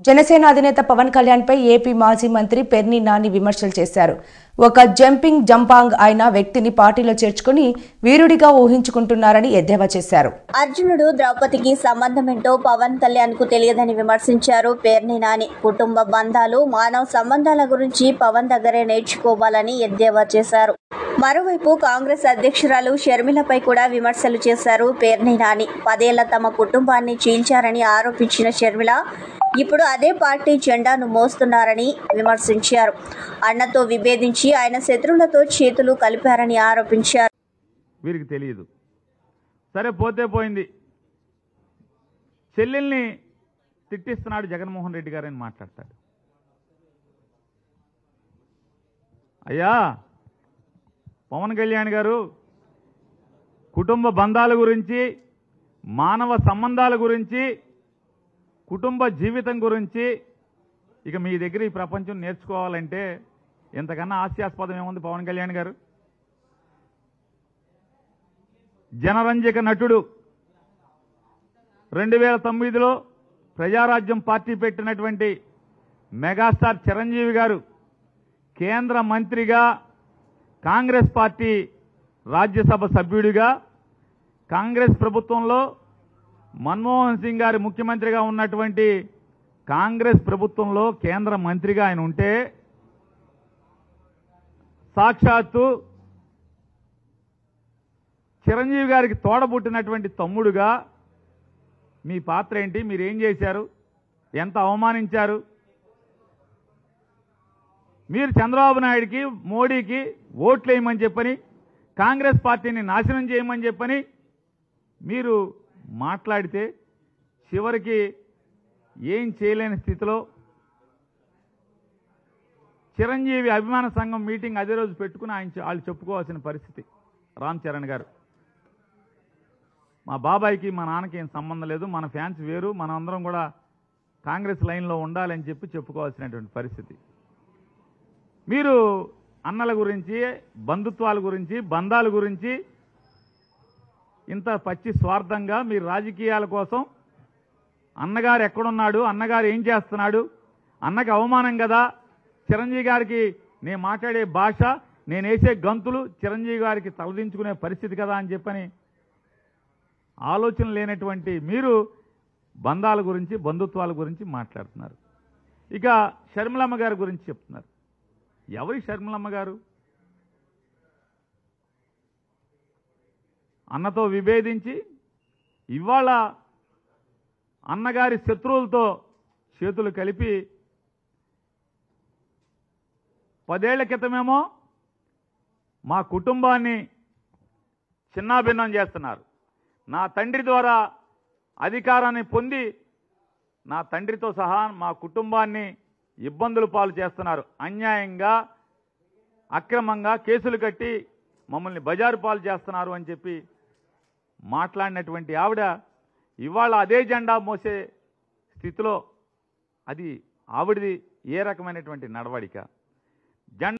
జనసేన అధినేత పవన్ కళ్యాణ్ పై ఏపీ మాజీ మంత్రి పెర్ని నాని విమర్శలు చేశారు. ఒక జంపాంగ్ అయిన వ్యక్తిని పార్టీలో చేర్చుకుని వీరుడిగా ఊహించుకుంటున్నారని ఎద్దేవా చేశారు. అర్జునుడు ద్రౌపదికి సంబంధమేంటో పవన్ కళ్యాణ్ కు తెలియదని విమర్శించారు పెర్ని నాని. కుటుంబ బంధాలు, మానవ సంబంధాల గురించి పవన్ దగ్గరే నేర్చుకోవాలని ఎద్దేవా చేశారు. మరోవైపు కాంగ్రెస్ అధ్యక్షురాలు షర్మిలపై కూడా విమర్శలు చేశారు పెర్ని నాని. 10 ఏళ్ల తమ కుటుంబాన్ని చీల్చారని ఆరోపించిన షర్మిల ఇప్పుడు అదే పార్టీ జెండాను మోస్తున్నారని విమర్శించారు. అన్నతో విభేదించి ఆయన శత్రువులతో చేతులు కలిపారని ఆరోపించారు. వీరికి తెలియదు, సరే పోతే పోయింది. చెల్లెల్ని తిట్టిస్తున్నాడు జగన్మోహన్ రెడ్డి గారని మాట్లాడతాడు. అయ్యా పవన్ కళ్యాణ్ గారు, కుటుంబ బంధాల గురించి, మానవ సంబంధాల గురించి, కుటుంబ జీవితం గురించి ఇక మీ దగ్గర ఈ ప్రపంచం నేర్చుకోవాలంటే ఎంతకన్నా హాస్యాస్పదం ఏముంది? పవన్ కళ్యాణ్ గారు జనరంజక నటుడు. 2009లో ప్రజారాజ్యం పార్టీ పెట్టినటువంటి మెగాస్టార్ చిరంజీవి గారు కేంద్ర మంత్రిగా, కాంగ్రెస్ పార్టీ రాజ్యసభ సభ్యుడిగా, కాంగ్రెస్ ప్రభుత్వంలో మన్మోహన్ సింగ్ గారి ముఖ్యమంత్రిగా ఉన్నటువంటి కాంగ్రెస్ ప్రభుత్వంలో కేంద్ర మంత్రిగా ఆయన ఉంటే, సాక్షాత్తు చిరంజీవి గారికి తోడబుట్టినటువంటి తమ్ముడుగా మీ పాత్ర ఏంటి? మీరేం చేశారు? ఎంత అవమానించారు? మీరు చంద్రబాబు నాయుడికి, మోడీకి ఓట్లు వేయమని చెప్పని, కాంగ్రెస్ పార్టీని నాశనం చేయమని చెప్పని మీరు మాట్లాడితే చివరికి ఏం చేయలేని స్థితిలో చిరంజీవి అభిమాన సంఘం మీటింగ్ అదే రోజు పెట్టుకుని వాళ్ళు చెప్పుకోవాల్సిన పరిస్థితి. రామ్ చరణ్ గారు, మా బాబాయికి మా నాన్నకి ఏం సంబంధం లేదు, మన ఫ్యాన్స్ వేరు, మనం అందరం కూడా కాంగ్రెస్ లైన్లో ఉండాలని చెప్పి చెప్పుకోవాల్సినటువంటి పరిస్థితి. మీరు అన్నల గురించి, బంధుత్వాల గురించి, బంధాల గురించి ఇంత పచ్చి స్వార్థంగా మీరు రాజకీయాల కోసం అన్నగారు ఎక్కడున్నాడు, అన్నగారు ఏం చేస్తున్నాడు, అన్నకి అవమానం కదా, చిరంజీవి గారికి నేను మాట్లాడే భాష, నేను వేసే గంతులు చిరంజీవి గారికి తలదించుకునే పరిస్థితి కదా అని చెప్పని ఆలోచన లేనటువంటి మీరు బంధాల గురించి, బంధుత్వాల గురించి మాట్లాడుతున్నారు. ఇక షర్మిలమ్మ గారి గురించి చెప్తున్నారు. ఎవరి షర్మిలమ్మ గారు? అన్నతో విభేదించి ఇవాళ అన్నగారి శత్రువులతో చేతులు కలిపి 10 ఏళ్ల క్రితమేమో మా కుటుంబాన్ని చిన్నాభిన్నం చేస్తున్నారు, నా తండ్రి ద్వారా అధికారాన్ని పొంది నా తండ్రితో సహా మా కుటుంబాన్ని ఇబ్బందులు పాలు చేస్తున్నారు, అన్యాయంగా అక్రమంగా కేసులు కట్టి మమ్మల్ని బజారు పాలు చేస్తున్నారు అని చెప్పి మాట్లాడినటువంటి ఆవిడ ఇవాళ అదే జెండా మోసే స్థితిలో అది ఆవిడది ఏ రకమైనటువంటి నడవడిక?